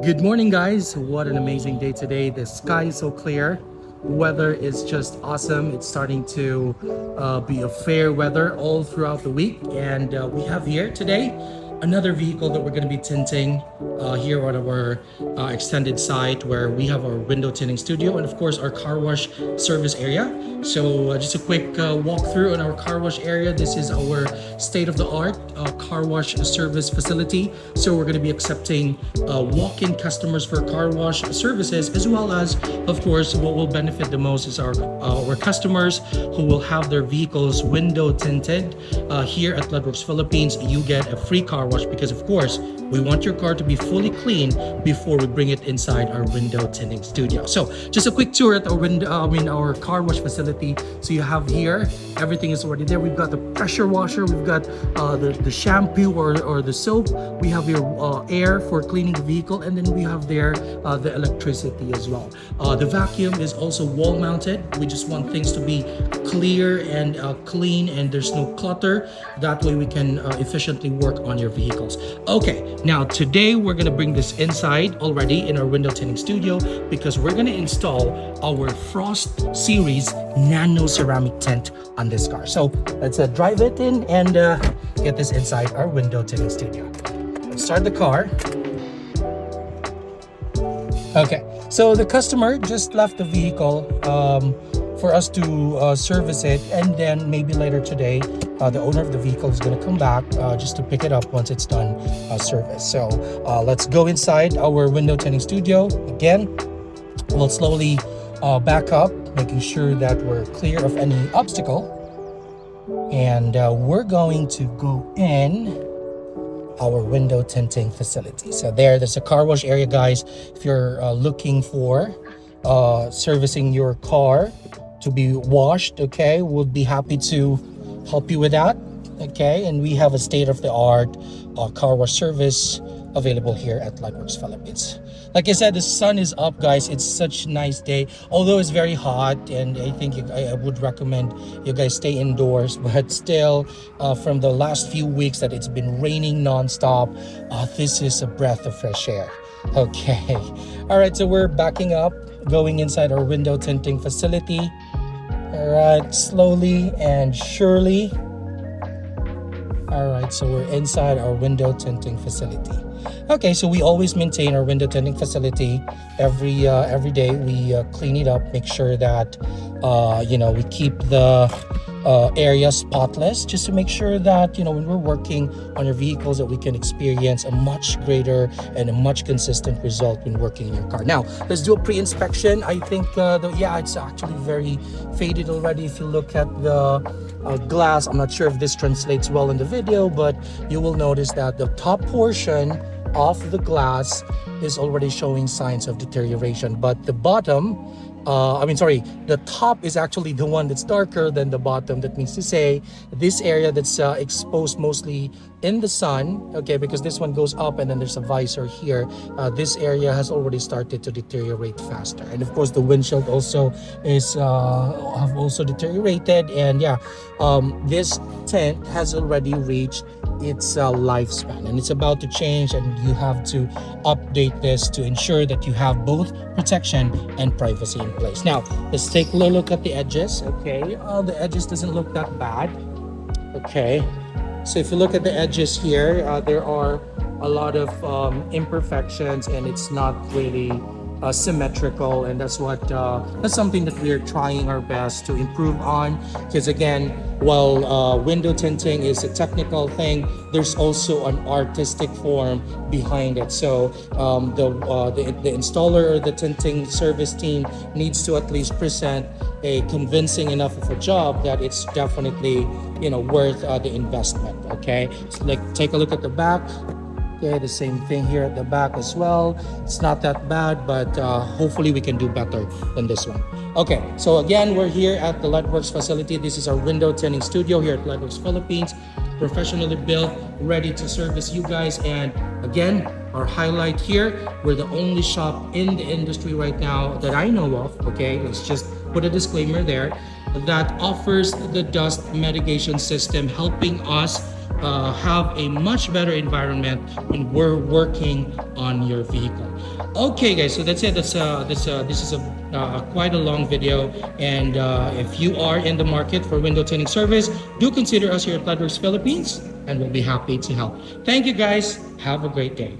Good morning, guys. What an amazing day today. The sky is so clear. Weather is just awesome. It's starting to be a fair weather all throughout the week. And we have here today another vehicle that we're going to be tinting here on our extended site where we have our window tinting studio and, of course, our car wash service area. So, just a quick walkthrough on our car wash area. This is our state of the art car wash service facility. So, we're going to be accepting walk in customers for car wash services, as well as, of course, what will benefit the most is our customers who will have their vehicles window tinted. Here at Ledworks Philippines, you get a free car wash because, of course, we want your car to be fully clean before we bring it inside our window tinting studio. So, just a quick tour at our car wash facility. So you have here, everything is already there. We've got the pressure washer, we've got the shampoo or the soap. We have your air for cleaning the vehicle, and then we have there the electricity as well. The vacuum is also wall mounted. We just want things to be clear and clean, and there's no clutter. That way we can efficiently work on your vehicles. Okay, now today we're gonna bring this inside already in our window tinting studio because we're gonna install our Frost Series nano ceramic tint on this car. So let's drive it in and get this inside our window tinting studio. Let's start the car. Okay, so the customer just left the vehicle for us to service it, and then maybe later today the owner of the vehicle is going to come back just to pick it up once it's done service. So let's go inside our window tinting studio. Again, we'll slowly back up, making sure that we're clear of any obstacle, and we're going to go in our window tinting facility. So there's a car wash area, guys. If you're looking for servicing your car to be washed, okay, we'll be happy to help you with that. Okay, and we have a state-of-the-art car wash service available here at Ledworks Philippines. Like I said, the sun is up, guys. It's such a nice day, although it's very hot, and I think I would recommend you guys stay indoors. But still, from the last few weeks that it's been raining nonstop, this is a breath of fresh air. Okay, all right, so we're backing up, going inside our window tinting facility. All right, slowly and surely. All right, so we're inside our window tinting facility. Okay, so we always maintain our window tinting facility every day. We clean it up, make sure that we keep the area spotless, just to make sure that when we're working on your vehicles, that we can experience a much greater and a much consistent result when working in your car. Now let's do a pre-inspection. I think it's actually very faded already. If you look at the glass, I'm not sure if this translates well in the video, but you will notice that the top portion of the glass is already showing signs of deterioration, but the bottom the top is actually the one that's darker than the bottom. That means to say this area that's exposed mostly in the sun, okay, because this one goes up and then there's a visor here. This area has already started to deteriorate faster, and of course the windshield also is have also deteriorated, and this tint has already reached its lifespan, and it's about to change, and you have to update this to ensure that you have both protection and privacy in place. Now let's take a look at the edges. Okay, the edges doesn't look that bad. Okay, so if you look at the edges here, there are a lot of imperfections, and it's not really symmetrical, and that's something that we are trying our best to improve on, because again, while window tinting is a technical thing, there's also an artistic form behind it. So the installer or the tinting service team needs to at least present a convincing enough of a job that it's definitely worth the investment. Okay, so take a look at the back. Okay, the same thing here at the back as well. It's not that bad, but hopefully we can do better than this one. Okay, so again, we're here at the Ledworks facility. This is our window tinting studio here at Ledworks Philippines. Professionally built, ready to service you guys. And again, our highlight here, we're the only shop in the industry right now that I know of, okay, let's just put a disclaimer there, that offers the dust mitigation system, helping us have a much better environment when we're working on your vehicle. Okay, guys, so that's it. This is a quite a long video, and if you are in the market for window tinting service, do consider us here at Floodworks Philippines, and we'll be happy to help. Thank you, guys. Have a great day.